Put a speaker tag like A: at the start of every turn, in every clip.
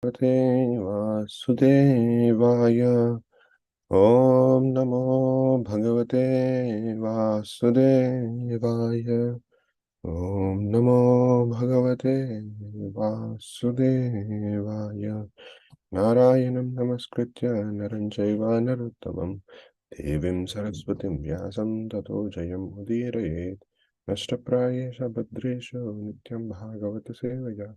A: Bhagavate Vasudevaya. Om Namo Bhagavate Vasudevaya. Om Namo Bhagavate Vasudevaya. Narayanam Namaskritya Naranjaiva Narottamam Devim Saraswatim Vyasam Tato Jayam Udirayet Nashtaprayesha Bhadresha Nityam Bhagavata Sevaya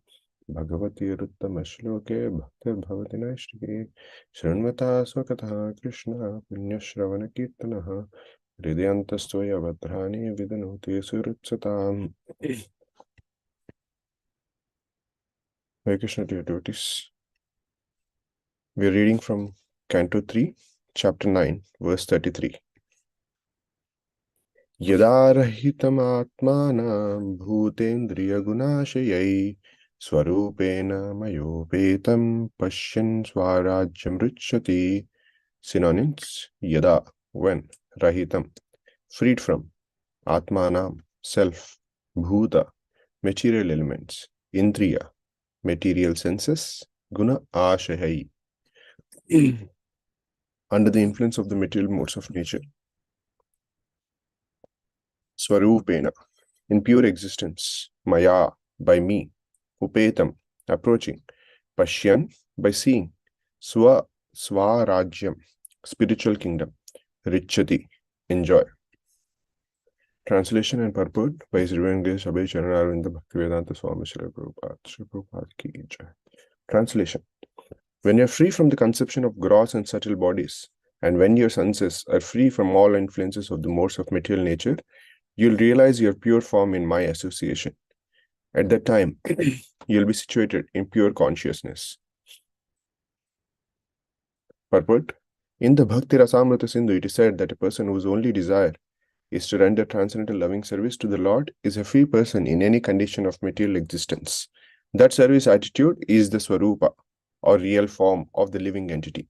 A: Bhagavati Ruttama Shloke Bhaktir Bhavati Naishtike Srinvata Swakatha Krishna Punyashravana Kirtanaha Hridyantastoya Vadrani Vidanuti Surutsatam. Hare Krishna, dear devotees. We are reading from Canto 3, Chapter 9, verse 33. Yada rahitam atmanam bhutendriya gunashayai swarupena mayopetam pashyan swarajyam richati. Synonyms: Yada, when, rahitam, freed from, atmanam, self, bhuta, material elements, indriya, material senses, guna ashayai, under the influence of the material modes of nature. Swarupena, in pure existence, maya, by me, upetam, approaching, pashyan, by seeing, swarajyam, spiritual kingdom, richati, enjoy. Translation and purport by His Reverend Grace Abhay Charanarinda Bhaktivedanta Swami Srila Prabhupada. Srila Prabhupada ki jai. Translation: when you are free from the conception of gross and subtle bodies, and when your senses are free from all influences of the modes of material nature, you'll realize your pure form in my association. At that time, you'll be situated in pure consciousness. Purport: in the Bhakti Rasamrita Sindhu, it is said that a person whose only desire is to render transcendental loving service to the Lord is a free person in any condition of material existence. That service attitude is the Swarupa, or real form of the living entity.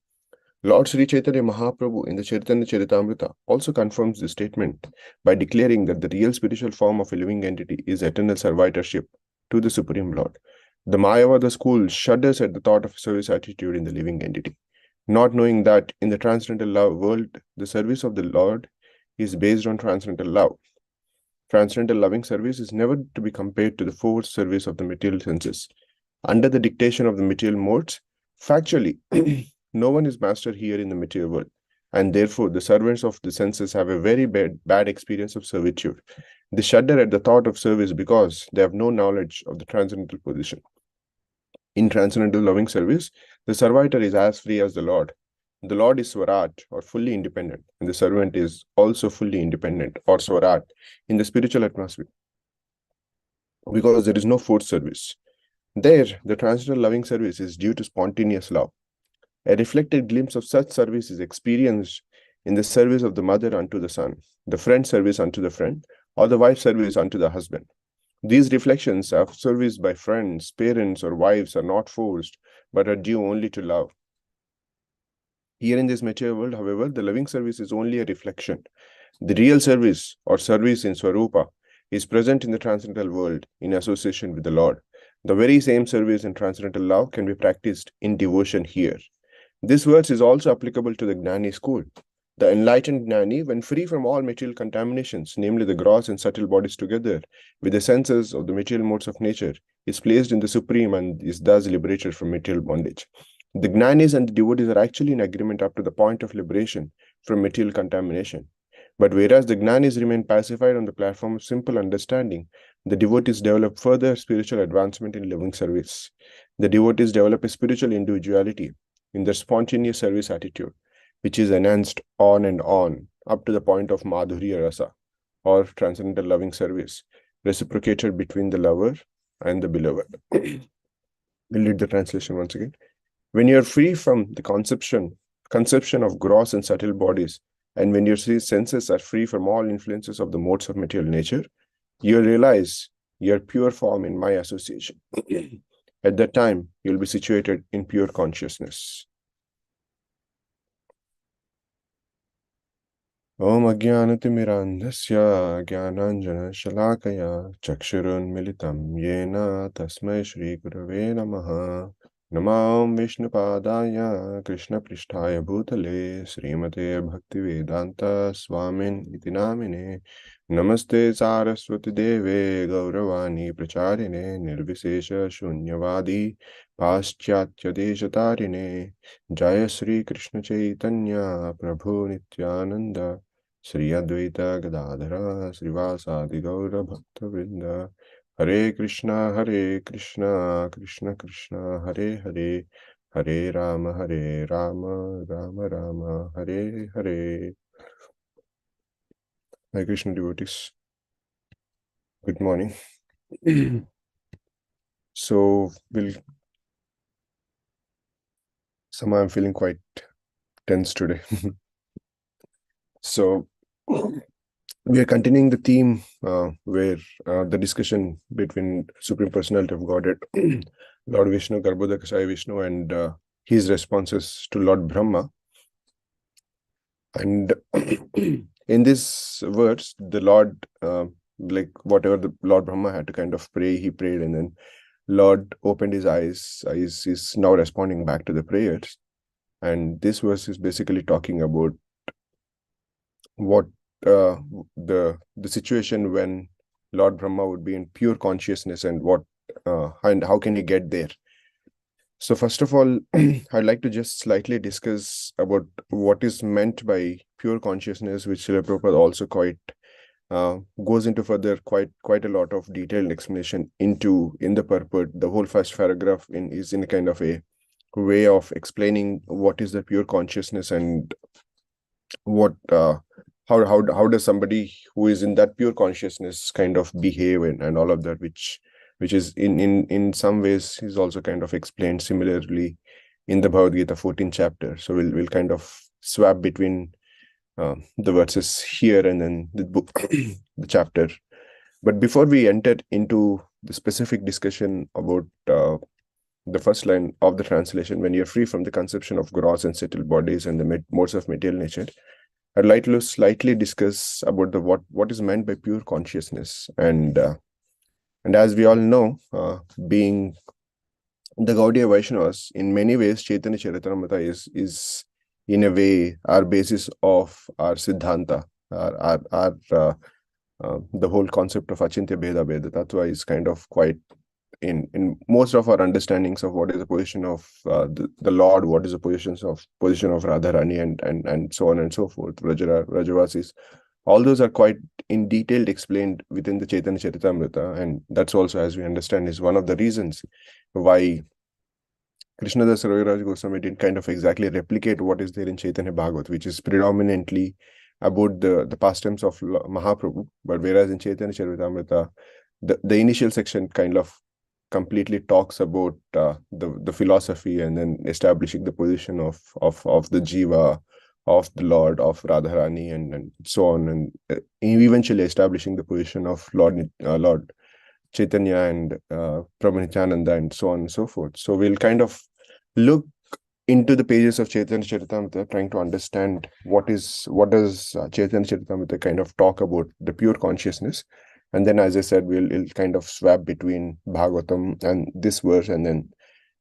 A: Lord Sri Chaitanya Mahaprabhu in the Chaitanya Charitamrita also confirms this statement by declaring that the real spiritual form of a living entity is eternal servitorship to the Supreme Lord. The Mayavada school shudders at the thought of service attitude in the living entity, not knowing that in the transcendental love world, the service of the Lord is based on transcendental love. Transcendental loving service is never to be compared to the forced service of the material senses. Under the dictation of the material modes, factually, no one is master here in the material world, and therefore the servants of the senses have a very bad experience of servitude. They shudder at the thought of service because they have no knowledge of the transcendental position. In transcendental loving service, the servitor is as free as the Lord. The Lord is Swaraj, or fully independent, and the servant is also fully independent, or Swaraj, in the spiritual atmosphere, because there is no forced service. There, the transcendental loving service is due to spontaneous love. A reflected glimpse of such service is experienced in the service of the mother unto the son, the friend service unto the friend, or the wife service unto the husband. These reflections of service by friends, parents, or wives are not forced, but are due only to love. Here in this material world, however, the loving service is only a reflection. The real service, or service in Swarupa, is present in the transcendental world in association with the Lord. The very same service in transcendental love can be practiced in devotion here. This verse is also applicable to the Gnani school. The enlightened Gnani, when free from all material contaminations, namely the gross and subtle bodies together, with the senses of the material modes of nature, is placed in the Supreme and is thus liberated from material bondage. The Gnanis and the devotees are actually in agreement up to the point of liberation from material contamination. But whereas the Gnanis remain pacified on the platform of simple understanding, the devotees develop further spiritual advancement in loving service. The devotees develop a spiritual individuality in their spontaneous service attitude, which is enhanced on and on up to the point of Madhurya Rasa, or transcendental loving service, reciprocated between the lover and the beloved. We'll read the translation once again. When you are free from the conception of gross and subtle bodies, and when your senses are free from all influences of the modes of material nature, you realize your pure form in my association. At that time, you'll be situated in pure consciousness. Om Ajnanatimirandhasya Jnananjana Shalakaya Chakshurun Militam Yena Tasmai Shri Gurave Namaha. Namam Vishnupadaya Krishna Pristhaya Bhutale Srimate Bhaktivedanta Swamin iti namine Namaste Saraswati Deve Gauravani Pracharine Nirvisesha Shunyavadi Paschatya Deshatarine Jaya Sri Krishna Chaitanya Prabhu Nityananda Sri Advaita Gadadhara Srivasadi Gaura Bhakta Vrinda Hare Krishna, Krishna Krishna, Hare Hare, Hare Rama, Rama Rama, Hare Hare. Hare Krishna devotees, good morning. So, somehow I'm feeling quite tense today. So, we are continuing the theme where the discussion between Supreme Personality of Godhead, Lord Vishnu, Garbhodakasaya Vishnu, and his responses to Lord Brahma. And in this verse, the Lord, like whatever the Lord Brahma had to kind of pray, he prayed, and then Lord opened his eyes. Is now responding back to the prayers. And this verse is basically talking about what the situation when Lord Brahma would be in pure consciousness, and what and how can he get there. So first of all, I'd like to just slightly discuss about what is meant by pure consciousness, which Srila Prabhupada also quite goes into further quite a lot of detailed explanation in the purport. The whole first paragraph is in a kind of a way of explaining what is the pure consciousness, and what how does somebody who is in that pure consciousness kind of behave, and all of that, which is in some ways is also kind of explained similarly in the Bhagavad Gita 14th chapter. So we'll kind of swap between the verses here and then the book, the chapter. But before we enter into the specific discussion about the first line of the translation, when you're free from the conception of gross and settled bodies and the modes of material nature, I'd like to slightly discuss about what is meant by pure consciousness. And as we all know, being the Gaudiya Vaishnavas, in many ways, Chaitanya Charitamrita is in a way our basis of our Siddhanta, the whole concept of Achintya Bheda Bheda Tattva is kind of quite in most of our understandings of what is the position of the Lord, what is the position of Radharani, and so on and so forth, Rajavasis. All those are quite in detail explained within the Chaitanya Charitamrita, and that's also, as we understand, is one of the reasons why Krishnadas Raviraj Goswami didn't kind of exactly replicate what is there in Chaitanya Bhagavat, which is predominantly about the pastimes of Mahaprabhu. But whereas in Chaitanya Charitamrita, the initial section kind of completely talks about the philosophy, and then establishing the position of the Jiva, of the Lord, of Radharani, and so on, and eventually establishing the position of Lord Chaitanya and Prabhu Nityananda, and so on and so forth. So we'll kind of look into the pages of Chaitanya Charitamrita, trying to understand what does Chaitanya Charitamrita kind of talk about the pure consciousness. And then, as I said, we'll kind of swap between Bhagavatam and this verse, and then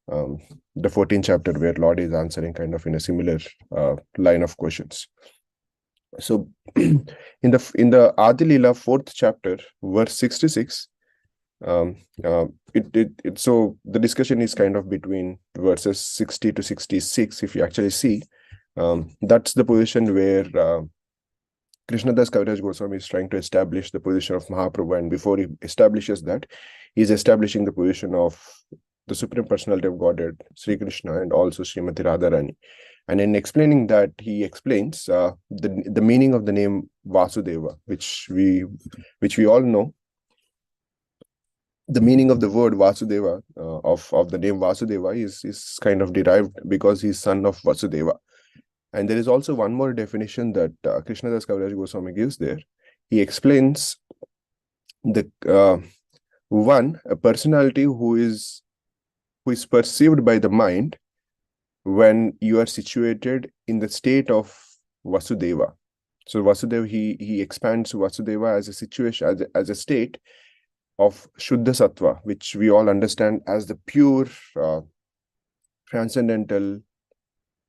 A: the 14th chapter, where Lord is answering kind of in a similar line of questions. So in the Adi Leela 4th chapter, verse 66, so the discussion is kind of between verses 60 to 66. If you actually see, that's the position where Krishnadas Kaviraj Goswami is trying to establish the position of Mahaprabhu, and before he establishes that, he's establishing the position of the Supreme Personality of Godhead, Sri Krishna, and also Srimati Radharani. And in explaining that, he explains the meaning of the name Vasudeva, which we all know. The meaning of the word Vasudeva, of the name Vasudeva, is kind of derived because he's son of Vasudeva. And there is also one more definition that Krishnadas Kaviraj Goswami gives there. He explains a personality who is perceived by the mind when you are situated in the state of Vasudeva. So Vasudeva, he expands Vasudeva as a situation, as a state of Shuddha Sattva, which we all understand as the pure transcendental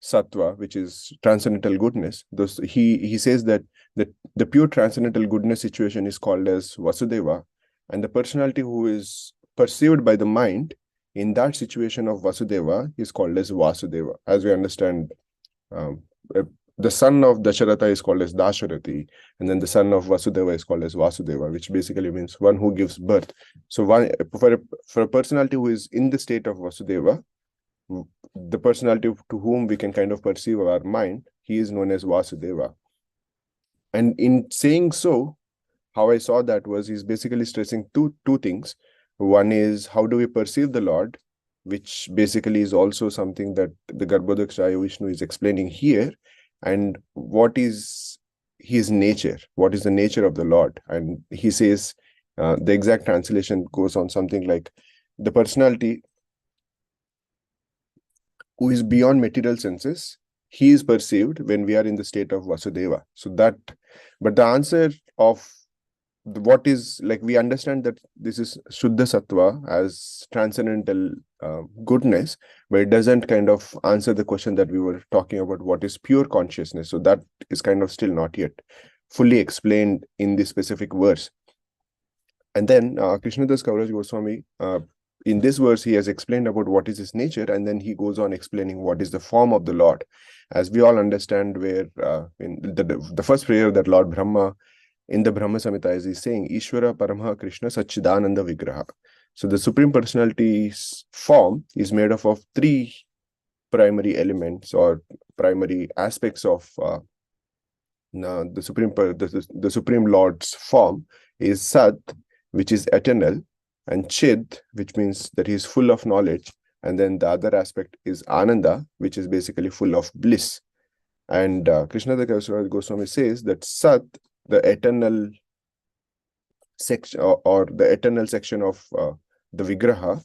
A: sattva, which is transcendental goodness. He says that the pure transcendental goodness situation is called as Vasudeva, and the personality who is perceived by the mind in that situation of Vasudeva is called as Vasudeva. As we understand, um, uh, the son of Dasharatha is called as Dasharathi, and then the son of Vasudeva is called as Vasudeva, which basically means one who gives birth. So for a personality who is in the state of Vasudeva, the personality to whom we can kind of perceive our mind, he is known as Vasudeva. And in saying so, how I saw that was he's basically stressing two things. One is how do we perceive the Lord, which basically is also something that the Garbhodakshaya Vishnu is explaining here, and what is his nature, what is the nature of the Lord. And he says, the exact translation goes on something like, the personality who is beyond material senses, he is perceived when we are in the state of Vasudeva. So that, but the answer of what is, like, we understand that this is Shuddha Sattva as transcendental goodness, but it doesn't kind of answer the question that we were talking about, what is pure consciousness. So that is kind of still not yet fully explained in this specific verse. And then Krishnadas Kaviraj Goswami, in this verse, he has explained about what is his nature, and then he goes on explaining what is the form of the Lord. As we all understand, where in the first prayer that Lord Brahma in the Brahma Samhita is saying, Ishvara Paramaha Krishna Sachidananda Vigraha. So the Supreme Personality's form is made up of three primary elements or primary aspects of the Supreme Lord's form is Sat, which is eternal, and Chid, which means that he is full of knowledge, and then the other aspect is Ananda, which is basically full of bliss. And Krishnadas Kaviraj Goswami says that Sat, the eternal section or the eternal section of the Vigraha,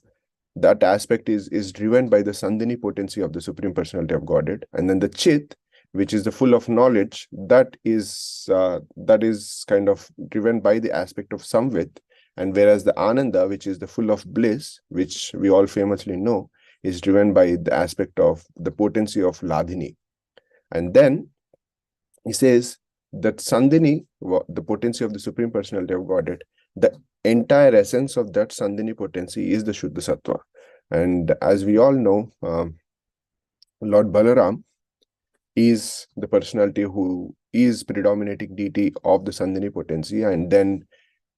A: that aspect is driven by the Sandhini potency of the Supreme Personality of Godhead. And then the Chit, which is the full of knowledge, that is kind of driven by the aspect of Samvit. And whereas the Ananda, which is the full of bliss, which we all famously know, is driven by the aspect of the potency of Ladhini. And then he says that Sandhini, the potency of the Supreme Personality of Godhead, the entire essence of that Sandhini potency is the Shuddha Sattva. And as we all know, Lord Balaram is the personality who is predominating deity of the Sandhini potency, and then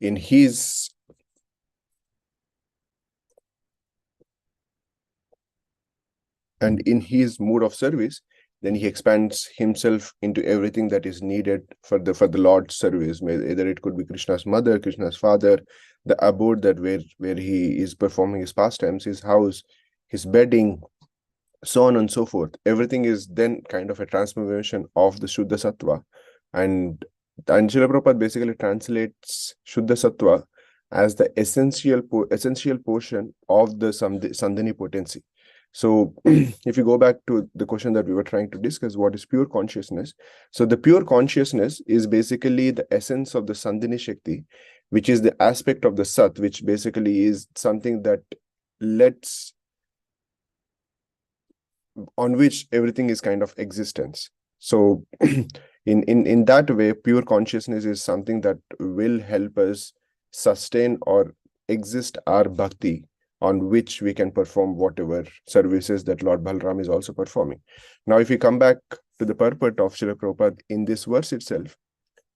A: in his mood of service, then he expands himself into everything that is needed for the Lord's service. Either it could be Krishna's mother, Krishna's father, the abode that where he is performing his pastimes, his house, his bedding, so on and so forth. Everything is then kind of a transformation of the Shuddha Sattva. And Srila Prabhupada basically translates Shuddha Sattva as the essential portion of the Sandhini potency. So if you go back to the question that we were trying to discuss, what is pure consciousness? So the pure consciousness is basically the essence of the Sandhini Shakti, which is the aspect of the Sat, which basically is something that on which everything is kind of existence. So in that way, pure consciousness is something that will help us sustain or exist our bhakti, on which we can perform whatever services that Lord Balaram is also performing. Now, if we come back to the purport of Srila Prabhupada in this verse itself,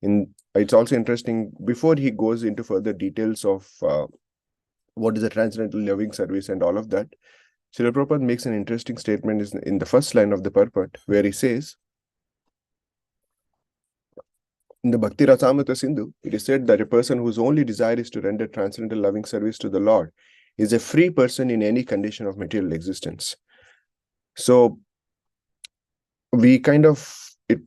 A: it's also interesting, before he goes into further details of what is a transcendental loving service and all of that, Srila Prabhupada makes an interesting statement in the first line of the purport, where he says, in the Bhakti Rasamrita Sindhu, it is said that a person whose only desire is to render transcendental loving service to the Lord is a free person in any condition of material existence. So we kind of, it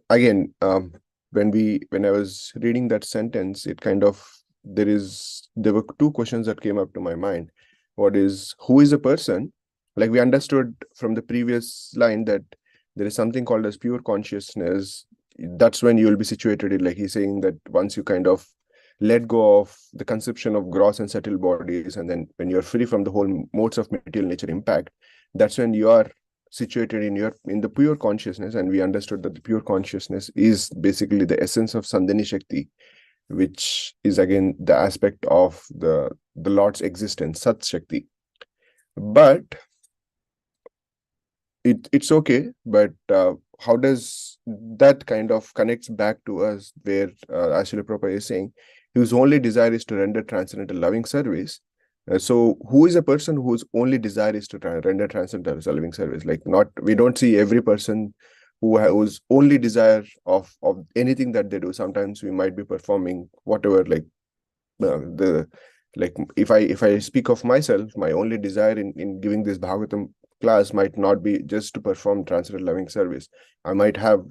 A: again, when I was reading that sentence, it kind of, there were two questions that came up to my mind. What is, who is a person? Like we understood from the previous line that there is something called as pure consciousness. That's when you will be situated in, like he's saying that once you kind of let go of the conception of gross and subtle bodies, and then when you're free from the whole modes of material nature impact, that's when you are situated in the pure consciousness, and we understood that the pure consciousness is basically the essence of Sandhani Shakti, which is again the aspect of the Lord's existence, Sat Shakti. But it's okay, but how does that kind of connects back to us, where as Srila Prabhupada is saying, whose only desire is to render transcendental loving service. So who is a person whose only desire is to render transcendental loving service? Like, not, we don't see every person whose only desire of anything that they do. Sometimes we might be performing whatever, like the like if I speak of myself, my only desire in giving this Bhagavatam class might not be just to perform transcendental loving service. I might have,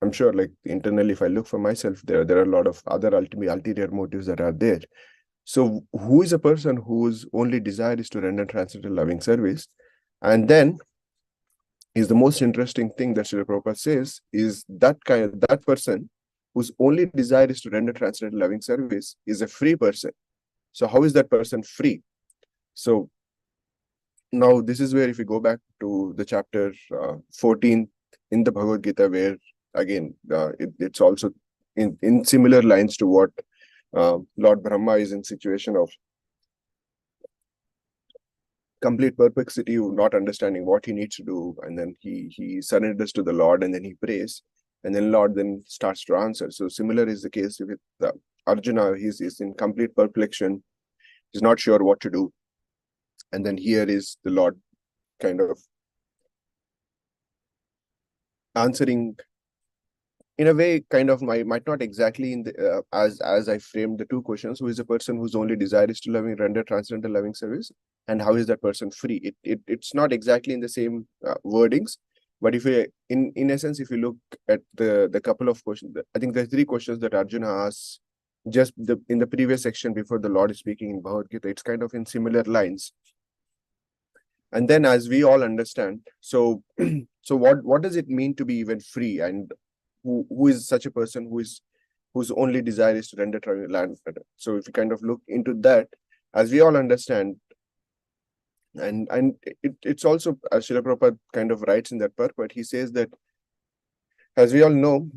A: I'm sure, like internally, if I look for myself, there are a lot of other ulterior motives that are there. So who is a person whose only desire is to render transcendental loving service? And then is the most interesting thing that Srila Prabhupada says is that person whose only desire is to render transcendental loving service is a free person. So how is that person free? So now this is where, if we go back to the chapter 14 in the Bhagavad Gita, where again it's also in similar lines to what Lord Brahma is in situation of complete perplexity, not understanding what he needs to do, and then he surrenders to the Lord, and then he prays, and then Lord then starts to answer. So similar is the case with Arjuna. He's in complete perplexion. He's not sure what to do. And then here is the Lord kind of answering in a way, kind of might not exactly in the as I framed the two questions. Who is a person whose only desire is to render transcendental loving service, and how is that person free? It's not exactly in the same wordings, but if we in essence, if you look at the couple of questions, I think there's three questions that Arjuna asks just in the previous section before the Lord is speaking in Bhagavad Gita. It's kind of in similar lines. And then, as we all understand, so so what does it mean to be even free, and who is such a person whose only desire is to render land? So if you kind of look into that, as we all understand, and it's also, as Srila Prabhupada kind of writes in that purport, he says that, as we all know,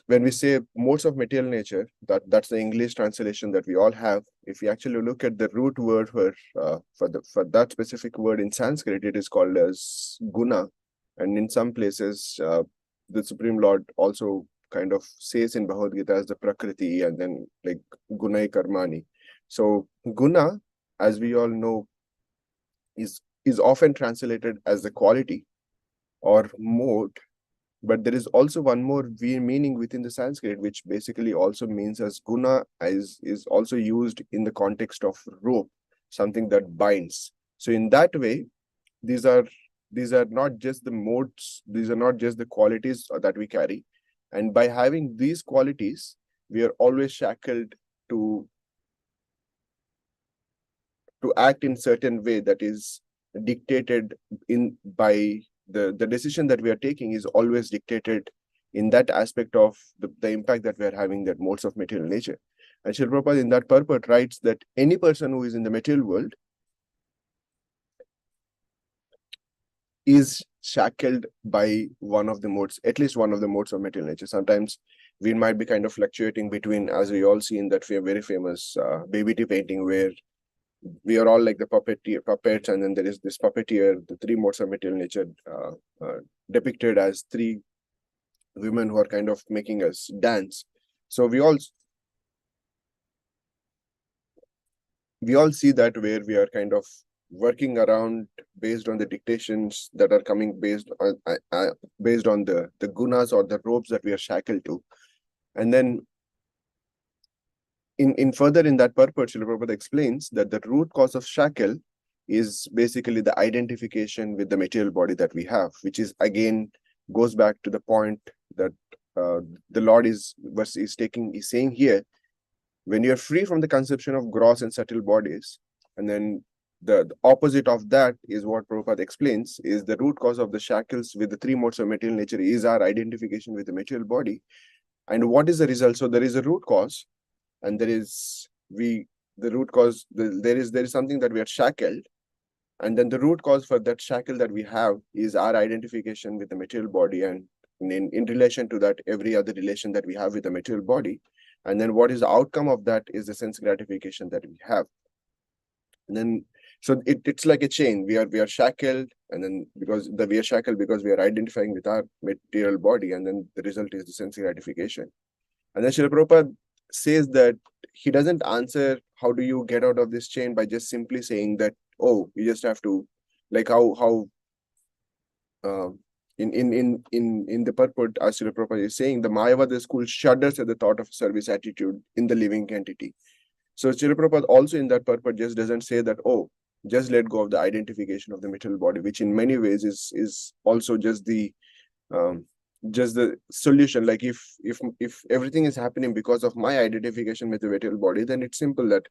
A: when we say modes of material nature, that's the English translation that we all have. If you actually look at the root word for that specific word in Sanskrit, it is called as guna, and in some places, the Supreme Lord also kind of says in Bhagavad Gita as the Prakriti, and then like gunai karmani. So guna, as we all know, is often translated as the quality or mode. But there is also one more meaning within the Sanskrit, which basically also means as guna is also used in the context of rope, something that binds. So in that way, these are not just the modes, these are not just the qualities that we carry. And by having these qualities, we are always shackled to act in certain way that is dictated in by the decision that we are taking is always dictated in that aspect of the impact that we are having, that modes of material nature. And Srila Prabhupada in that purport writes that any person who is in the material world is shackled by one of the modes, at least one of the modes of material nature. Sometimes we might be kind of fluctuating between, as we all see in that very famous baby tea painting, where we are all like the puppets, and then there is this puppeteer, the three modes of material nature depicted as three women who are kind of making us dance. So we all see that, where we are kind of working around based on the dictations that are coming based on the gunas or the ropes that we are shackled to. And then in further in that purport, Srila Prabhupada explains that the root cause of shackle is basically the identification with the material body that we have, which is again goes back to the point that the Lord is saying here, when you're free from the conception of gross and subtle bodies, and then the opposite of that is what Prabhupada explains, is the root cause of the shackles with the three modes of material nature is our identification with the material body. And what is the result? So there is a root cause, and there is the root cause, there is something that we are shackled, And then the root cause for that shackle that we have is our identification with the material body, and in relation to that, every other relation that we have with the material body. And then what is the outcome of that is the sense gratification that we have. And then, so it's like a chain. We are shackled, and then we are shackled because we are identifying with our material body, and then the result is the sense gratification. And then Srila Prabhupada says that he doesn't answer how do you get out of this chain by just simply saying that, oh, you just have to, like how in the purport, as Srila Prabhupada is saying, the Mayavada school shudders at the thought of service attitude in the living entity. So Srila Prabhupada also in that purport just doesn't say that, oh, just let go of the identification of the material body, which in many ways is also just the solution. Like if everything is happening because of my identification with the material body, then it's simple that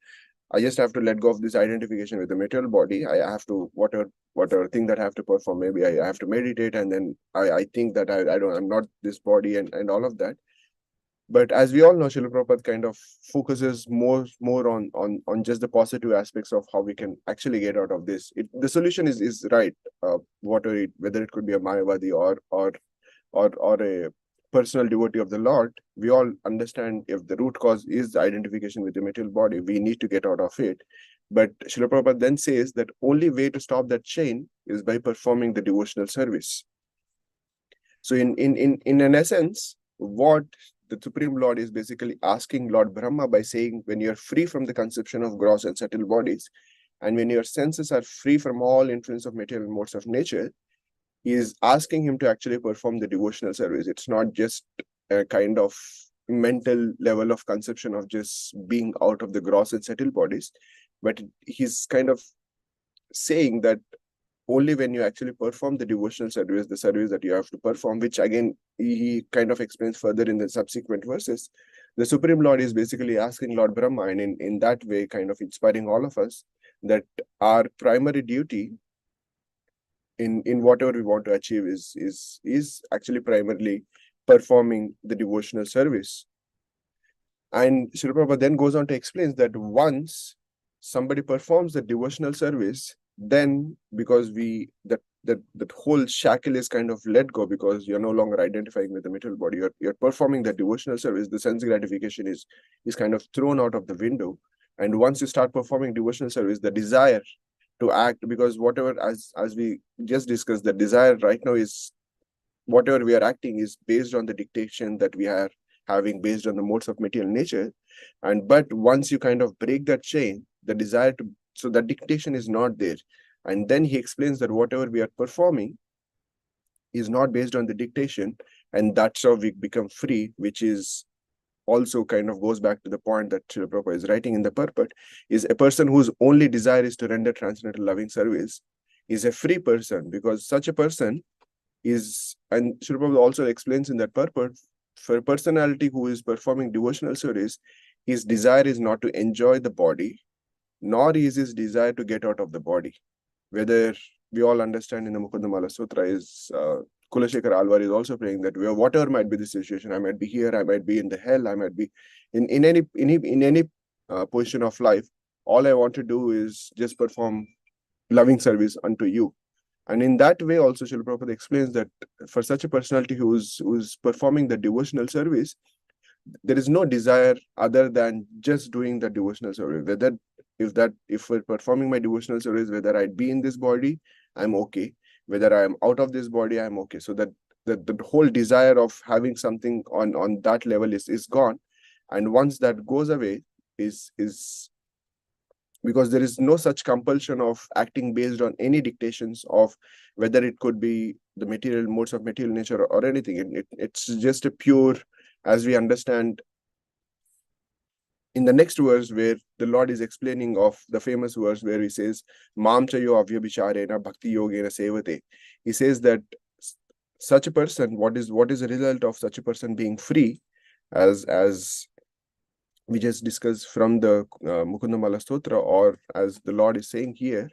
A: I just have to let go of this identification with the material body. I have to, whatever thing that I have to perform, maybe I have to meditate, and then I think that I'm not this body and all of that. But as we all know, Srila Prabhupada kind of focuses more on just the positive aspects of how we can actually get out of this. The solution is right, whether it could be a Mayavadi or a personal devotee of the Lord. We all understand if the root cause is the identification with the material body, we need to get out of it. But Srila Prabhupada then says that only way to stop that chain is by performing the devotional service. So in an essence, what the Supreme Lord is basically asking Lord Brahma by saying, when you're free from the conception of gross and subtle bodies, and when your senses are free from all influence of material modes of nature, he is asking him to actually perform the devotional service. It's not just a kind of mental level of conception of just being out of the gross and subtle bodies, but he's kind of saying that only when you actually perform the devotional service, the service that you have to perform, which again, he kind of explains further in the subsequent verses, the Supreme Lord is basically asking Lord Brahma, and in that way, kind of inspiring all of us, that our primary duty in whatever we want to achieve is actually primarily performing the devotional service. And Srila Prabhupada then goes on to explain that once somebody performs the devotional service, then because that whole shackle is kind of let go, because you're no longer identifying with the material body, you're performing the devotional service, the sense gratification is kind of thrown out of the window. And once you start performing devotional service, the desire to act, because whatever, as we just discussed, the desire right now is whatever we are acting is based on the dictation that we are having based on the modes of material nature. But once you kind of break that chain, the desire to, so that dictation is not there. And then he explains that whatever we are performing is not based on the dictation, and that's how we become free, which is also kind of goes back to the point that Srila Prabhupada is writing in the purport, is a person whose only desire is to render transcendental loving service is a free person, because such a person is, and Srila Prabhupada also explains in that purport, for a personality who is performing devotional service, his desire is not to enjoy the body, nor is his desire to get out of the body. Whether we all understand in the Mukundamala Sutra is Kulashekar Alvar is also praying that whatever might be the situation, I might be here, I might be in the hell, I might be in any position of life, all I want to do is just perform loving service unto you. And in that way also Srila Prabhupada explains that for such a personality who's performing the devotional service, there is no desire other than just doing the devotional service. Whether if we're performing my devotional service, whether I'd be in this body, I'm okay. Whether I'm out of this body, I'm okay. So that the whole desire of having something on that level is gone. And once that goes away, is because there is no such compulsion of acting based on any dictations of whether it could be the material modes of material nature or anything. It's just a pure, as we understand in the next verse, where the Lord is explaining of the famous verse where he says, Mam chayo avyabhicharena bhakti yogena sevate. He says that such a person, what is the result of such a person being free, as we just discussed from the Mukundamala Stotra, or as the Lord is saying here,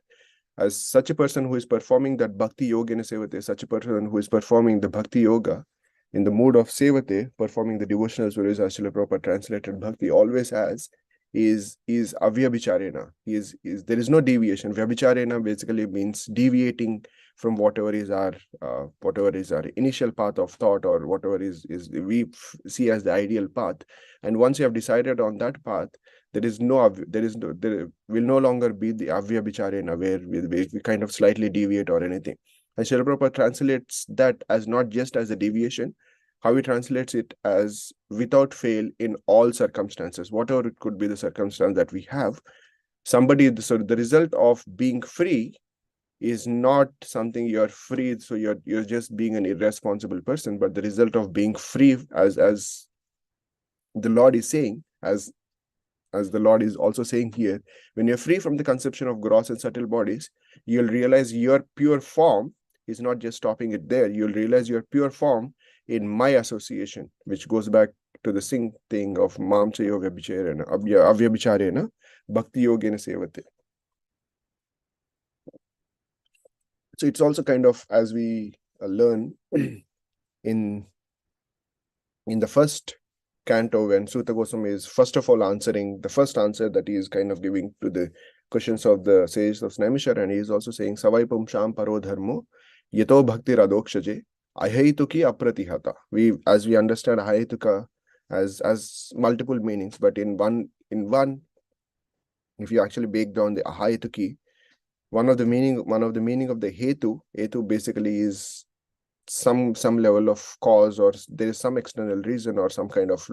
A: as such a person who is performing that bhakti yogena sevate, such a person who is performing the bhakti yoga in the mood of sevate, performing the devotional service, as Srila Prabhupada translated bhakti always as, is avyabhicharena. There is no deviation. Vyabhicharena basically means deviating from whatever is our initial path of thought, or whatever is we see as the ideal path. And once you have decided on that path, there will no longer be the avyabhicharena, where we kind of slightly deviate or anything. And Srila Prabhupada translates that as not just as a deviation. How he translates it as without fail in all circumstances, whatever it could be the circumstance that we have. So the result of being free is not something you're free, so you're just being an irresponsible person, but the result of being free, as the Lord is saying, as the Lord is also saying here, when you're free from the conception of gross and subtle bodies, you'll realize your pure form is not just stopping it there. You'll realize your pure form in my association, which goes back to the same thing of Mam Chayo Avyabhicharena Bhakti Yogena Sevate. So it's also kind of, as we learn in the first canto, when Suta Goswami is first of all answering, the first answer that he is kind of giving to the questions of the sages of Snamishar, and he is also saying Savaipum Sham Paro Dharmo Yato Bhakti Radokshaje Ahaituki Apratihata. As we understand Ahaituka as multiple meanings, but in one, if you actually break down the Ahaituki, one of the meaning of the hetu basically is some level of cause, or there is some external reason, or some kind of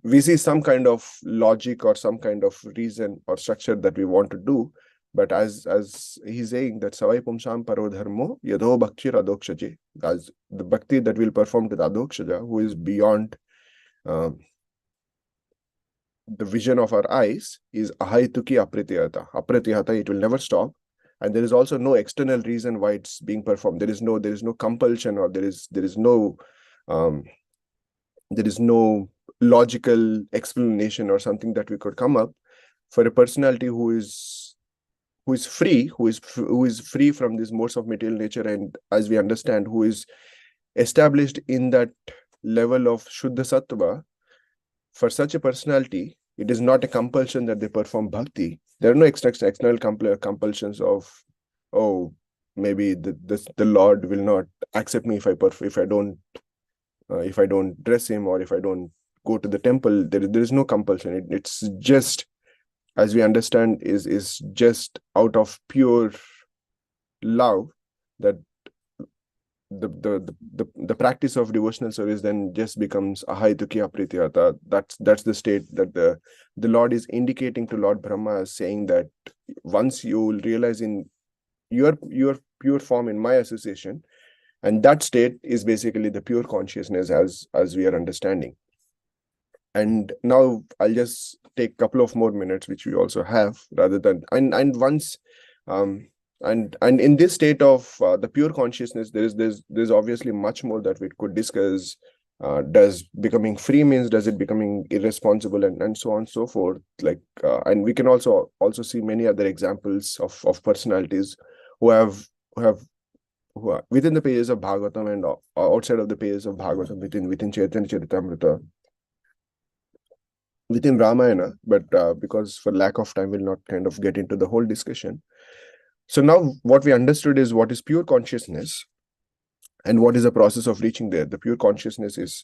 A: we see some kind of logic or some kind of reason or structure that we want to do. But as he's saying that Savai Pumsham Paro Dharmo Yadho Bhakti Radokshaje, as the bhakti that will perform to the Adokshaja, who is beyond the vision of our eyes, is Ahaituki Apratihata. Apratihata, it will never stop. And there is also no external reason why it's being performed. There is no compulsion, or there is no logical explanation or something that we could come up for a personality who is free from these modes of material nature, and as we understand, who is established in that level of Shuddha Sattva. For such a personality, it is not a compulsion that they perform bhakti. There are no external compulsions of, oh, maybe the Lord will not accept me if I don't dress him, or if I don't go to the temple. There is no compulsion. It's just, as we understand, is just out of pure love that the practice of devotional service then just becomes Ahaituki Apratihata. That's the state that the Lord is indicating to Lord Brahma, as saying that once you will realize in your pure form in my association, and that state is basically the pure consciousness as we are understanding. And now I'll just take a couple of more minutes, which we also have, rather than and once and in this state of the pure consciousness, there's obviously much more that we could discuss. Does becoming free means, does it becoming irresponsible, and so on and so forth. Like and we can also see many other examples of personalities who are within the pages of Bhagavatam and outside of the pages of Bhagavatam, within Chaitanya Charitamrita, within Ramayana, but because for lack of time, we'll not kind of get into the whole discussion. So now what we understood is what is pure consciousness and what is the process of reaching there. The pure consciousness is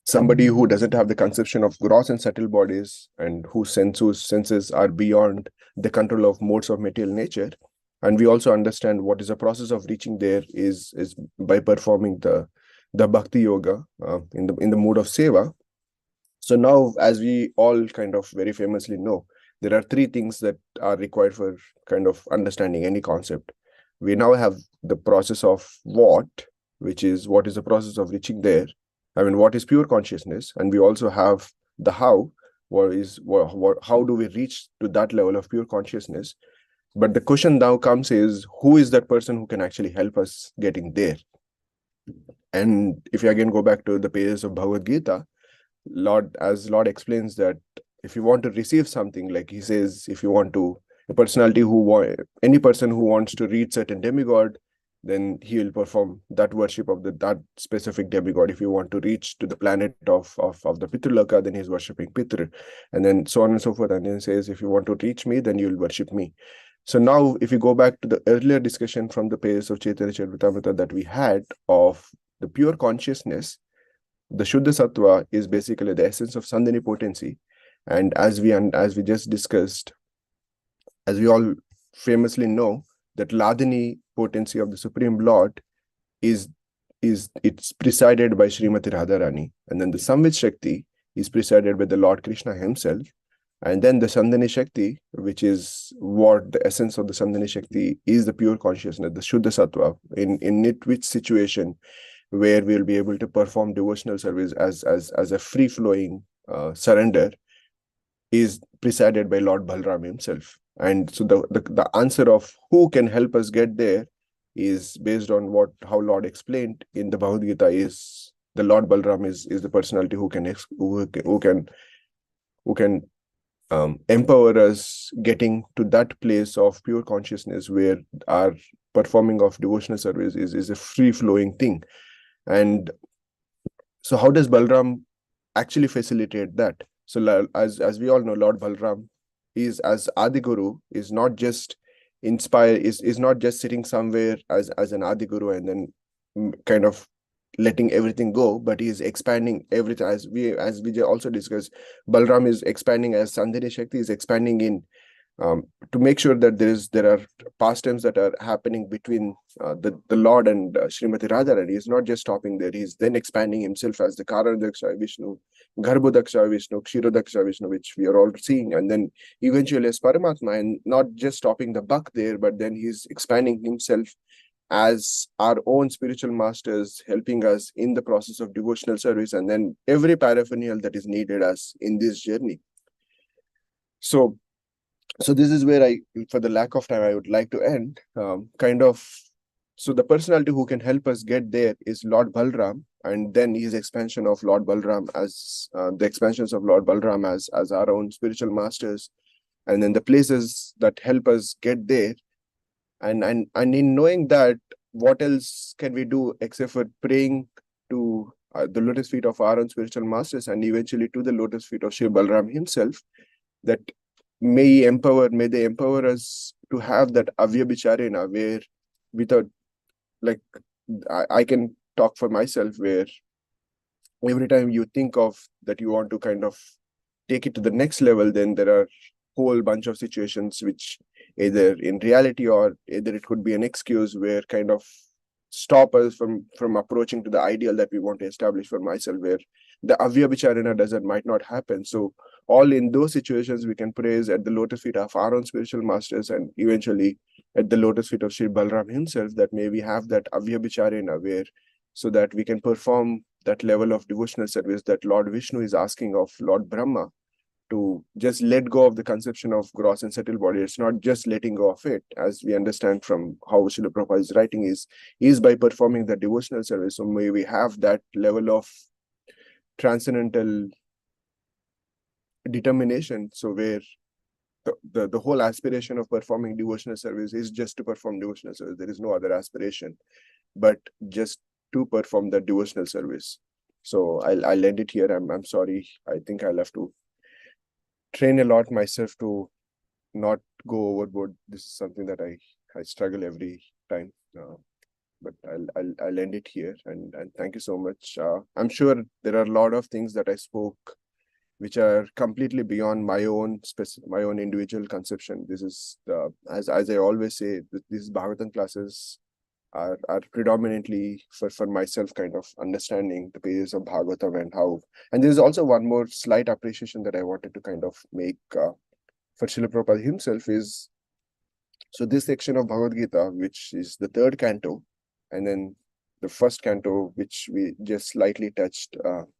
A: somebody who doesn't have the conception of gross and subtle bodies, and whose senses are beyond the control of modes of material nature. And we also understand what is the process of reaching there is by performing the bhakti yoga in the mode of seva. So now, as we all kind of very famously know, there are three things that are required for kind of understanding any concept. We now have the process of what is the process of reaching there. I mean, what is pure consciousness? And we also have the how. How do we reach to that level of pure consciousness? But the question now comes is, who is that person who can actually help us getting there? And if you again go back to the pages of Bhagavad Gita, Lord explains that if you want to receive something, like he says, if you want to, any person who wants to reach certain demigod, then he will perform that worship of that specific demigod. If you want to reach to the planet of the Pitraloka, then he's worshipping Pitr, and then so on and so forth. And then says, if you want to reach me, then you'll worship me. So now, if you go back to the earlier discussion from the pages of Chaitanya Charitamrita that we had of the pure consciousness, the Shuddha Sattva is basically the essence of Sandhini potency. And as we just discussed, as we all famously know, that Ladini potency of the Supreme Lord it's presided by Srimati Radharani, and then the Samvit Shakti is presided by the Lord Krishna himself, and then the Sandhani Shakti, which is what the essence of the Sandhani Shakti is, the pure consciousness, the Shuddha Sattva, in which situation where we'll be able to perform devotional service as a free-flowing surrender, is presided by Lord Balram himself. And so the answer of who can help us get there is based on how Lord explained in the Bhagavad Gita, is the Lord Balram is the personality who can empower us getting to that place of pure consciousness where our performing of devotional service is a free-flowing thing. And so how does Balram actually facilitate that? So as we all know, Lord Balram is, as Adi Guru, is not just is not just sitting somewhere as an Adi Guru and then kind of letting everything go, but he is expanding everything. As we also discussed, Balram is expanding as Sandhini Shakti is expanding in to make sure that there are pastimes that are happening between the Lord and Srimati Radharani. He is not just stopping there. He is then expanding himself as the Karanaksha Vishnu, Garbhodaksha Vishnu, Kshirodaksha Vishnu, which we are all seeing, and then eventually as Paramatma, and not just stopping the buck there, but then he's expanding himself as our own spiritual masters, helping us in the process of devotional service, and then every paraphernalia that is needed us in this journey. So this is where for the lack of time, I would like to end. So the personality who can help us get there is Lord Balram, and then his expansion of Lord Balram as the expansions of Lord Balram as our own spiritual masters, and then the places that help us get there. And in knowing that, what else can we do except for praying to the lotus feet of our own spiritual masters, and eventually to the lotus feet of Shri Balram himself, that may they empower us to have that avyabhicharena, where without, like, I can talk for myself, where every time you think of that you want to kind of take it to the next level, then there are whole bunch of situations which either in reality or either it could be an excuse where kind of stop us from approaching to the ideal that we want to establish for myself, where the avyabhicharana might not happen. So all in those situations, we can praise at the lotus feet of our own spiritual masters, and eventually at the lotus feet of Sri Balram himself, that may we have that avyabhicharana, where so that we can perform that level of devotional service that Lord Vishnu is asking of Lord Brahma, to just let go of the conception of gross and subtle body. It's not just letting go of it, as we understand from how Srila Prabhupada is writing, is by performing the devotional service. So may we have that level of transcendental determination, so where the whole aspiration of performing devotional service is just to perform devotional service. There is no other aspiration but just to perform the devotional service. So I'll end it here. I'm sorry. I think I'll have to train a lot myself to not go overboard. This is something that I struggle every time. But I'll end it here, and thank you so much. I'm sure there are a lot of things that I spoke which are completely beyond my own individual conception. This is as I always say, these Bhagavatam classes are predominantly for myself, kind of understanding the pages of Bhagavatam and how. And there's also one more slight appreciation that I wanted to kind of make for Srila Prabhupada himself is, so this section of Bhagavad Gita, which is the third canto, and then the first canto, which we just slightly touched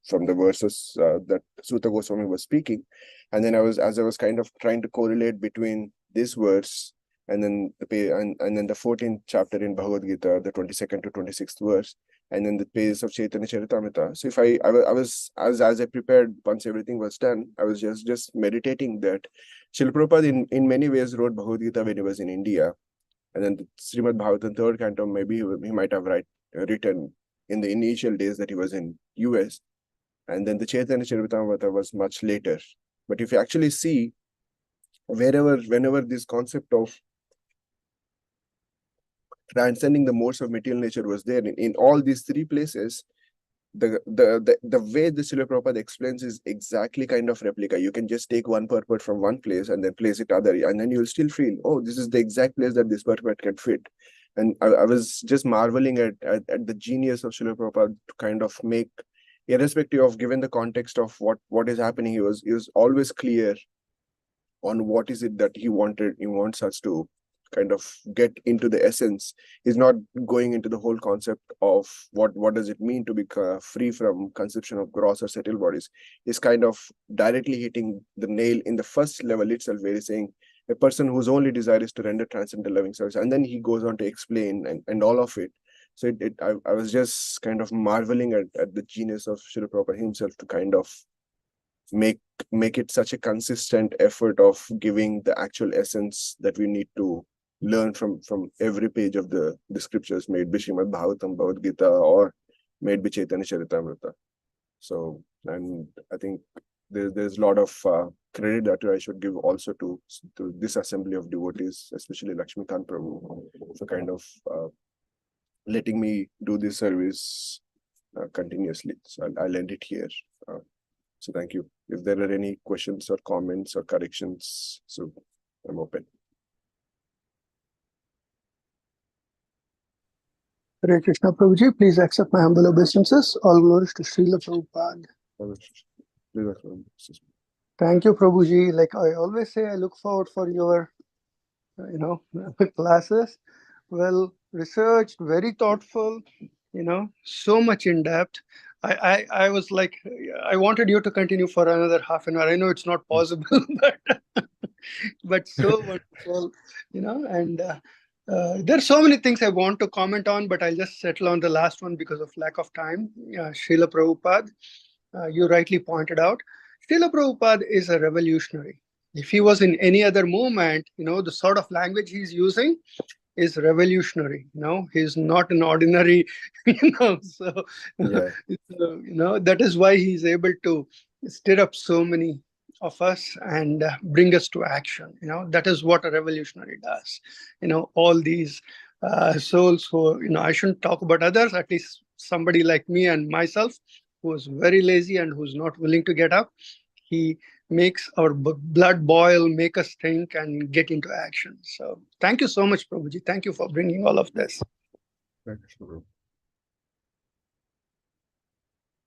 A: from the verses that Sutta Goswami was speaking. And then as I was kind of trying to correlate between this verse and then then the 14th chapter in Bhagavad Gita, the 22nd to 26th verse, and then the pages of Chaitanya Charitamrita. So if I was as I prepared, once everything was done, I was just meditating that Srila Prabhupada in many ways wrote Bhagavad Gita when he was in India. And then the Srimad Bhagavatam third canto, maybe he might have written in the initial days that he was in US. And then the Chaitanya Charitamrita was much later. But if you actually see, whenever this concept of transcending the modes of material nature was there, in all these three places, the way the Srila Prabhupada explains is exactly kind of replica. You can just take one purport from one place and then place it other, and then you'll still feel, oh, this is the exact place that this purport can fit. And I was just marveling at the genius of Srila Prabhupada to kind of make, irrespective of given the context of what is happening, he was always clear on what is it that he wants us to kind of get into the essence. He's not going into the whole concept of what does it mean to be free from conception of gross or subtle bodies. He's kind of directly hitting the nail in the first level itself, where he's saying a person whose only desire is to render transcendental loving service, and then he goes on to explain and all of it. So I was just kind of marveling at the genius of Srila Prabhupada himself to kind of make it such a consistent effort of giving the actual essence that we need to learn from every page of the scriptures, made by Srimad Bhagavatam, Bhagavad Gita, or made by Chaitanya Charitamrita. So, and I think there's a lot of credit that I should give also to this assembly of devotees, especially Lakshmikant Prabhu, for kind of letting me do this service continuously. So I'll end it here. So thank you. If there are any questions or comments or corrections, so I'm open.
B: Hare Krishna Prabhuji, please accept my humble obeisances. All glories to Srila Prabhupada. Thank you, Prabhuji. Like I always say, I look forward for your, classes. Well researched, very thoughtful, so much in depth. I was like, I wanted you to continue for another half an hour. I know it's not possible, but so wonderful, and there's so many things I want to comment on, but I'll just settle on the last one because of lack of time. Srila Prabhupada, you rightly pointed out, Srila Prabhupada is a revolutionary. If he was in any other movement, the sort of language he's using is revolutionary. He's not an ordinary, so,
A: Yeah.
B: that is why he's able to stir up so many of us and bring us to action. That is what a revolutionary does. All these souls who, I shouldn't talk about others, at least somebody like me and myself, who's very lazy and who's not willing to get up. He makes our blood boil, make us think and get into action. So thank you so much, Prabhuji. Thank you for bringing all of this.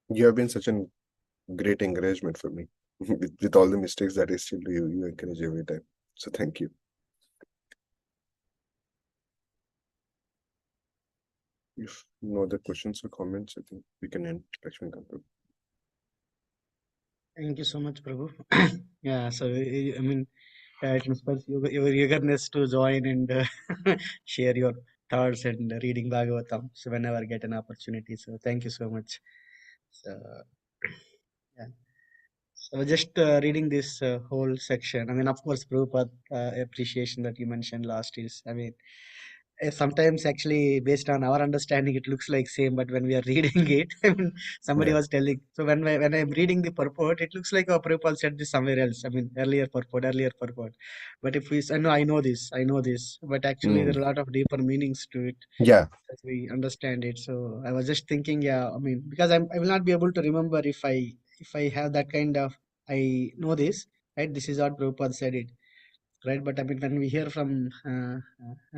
A: You have been such a great encouragement for me. with all the mistakes that I still do, you encourage every time. So thank you. If no other questions or comments, I think we can end. Lakshmikant.
C: Thank you so much, Prabhu. Yeah, so I mean, it inspires your eagerness to join and share your thoughts and reading Bhagavatam. So whenever I get an opportunity, so thank you so much. So yeah, so just reading this whole section. I mean, of course, Prabhupada appreciation that you mentioned last is, I mean, sometimes actually based on our understanding it looks like same, but when we are reading it, I mean, somebody was telling, so when I'm reading the purport, it looks like Prabhupada said this somewhere else. I mean, earlier purport, but if we I know this, but actually there are a lot of deeper meanings to it.
A: Yeah,
C: as we understand it. So I was just thinking, yeah, I mean, because I will not be able to remember if I have that kind of, I know this, right, this is what Prabhupada said it, right? But I mean, when we hear from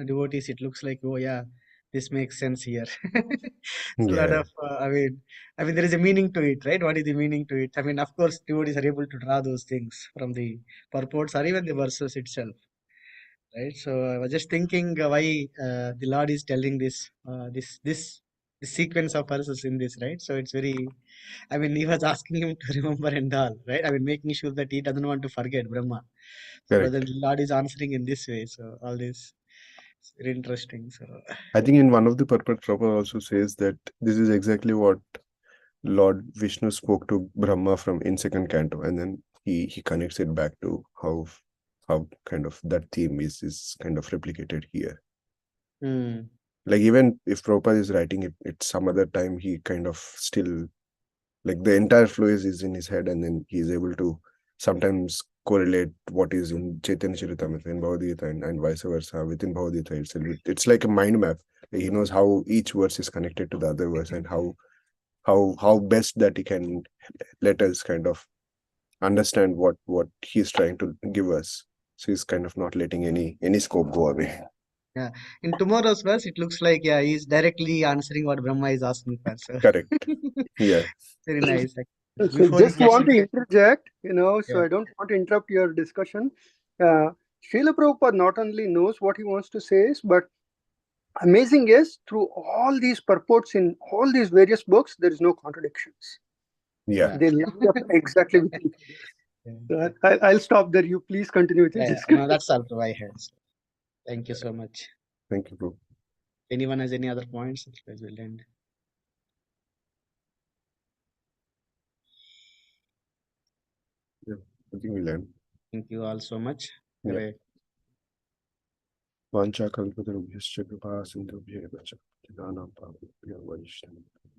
C: devotees, it looks like, oh yeah, this makes sense here. So a lot
A: yeah,
C: of, I mean, there is a meaning to it, right? What is the meaning to it? I mean, of course, devotees are able to draw those things from the purports or even the verses itself, right? So I was just thinking why the Lord is telling this sequence of verses in this, right? So it's very, I mean, he was asking him to remember and all, right? I mean, making sure that he doesn't want to forget Brahma. So, but
A: correct.
C: then the Lord is answering in this way. So all this is very interesting. So
A: I think in one of the purport, Prabhupada also says that this is exactly what Lord Vishnu spoke to Brahma from in second canto, and then he connects it back to how kind of that theme is kind of replicated here. Like even if Prabhupada is writing it, it's some other time, he kind of still, like the entire flow is in his head, and then he's able to sometimes correlate what is in Chaitanya Charitamrita, in Bhagavad Gita, and vice versa within Bhagavad Gita itself. It's like a mind map. He knows how each verse is connected to the other verse, and how best that he can let us kind of understand what he's trying to give us. So he's kind of not letting any scope go away.
C: Yeah. In tomorrow's verse, it looks like he's directly answering what Brahma is asking for. So
A: Correct. Yeah.
C: very nice.
B: So
C: Before
B: just
C: he
B: want to
C: actually,
B: interject, so
C: yeah.
B: I don't want to interrupt your discussion. Srila Prabhupada not only knows what he wants to say, but amazing is through all these purports in all these various books, there is no contradictions.
A: Yeah.
B: They line up exactly with each other. So I'll stop there. You please continue with your
C: Yeah,
B: discussion.
C: no, that's all from my hand. So thank you so much.
A: Thank you, bro.
C: Anyone has any other points? Otherwise, we'll end.
A: Yeah, I think we'll end.
C: Thank you all so much.
A: Yeah.
C: Have a
A: Vancha kalpatarubhyascha kripa sindhubhya vacha patitanam pavanebhyo vaishnavibhyo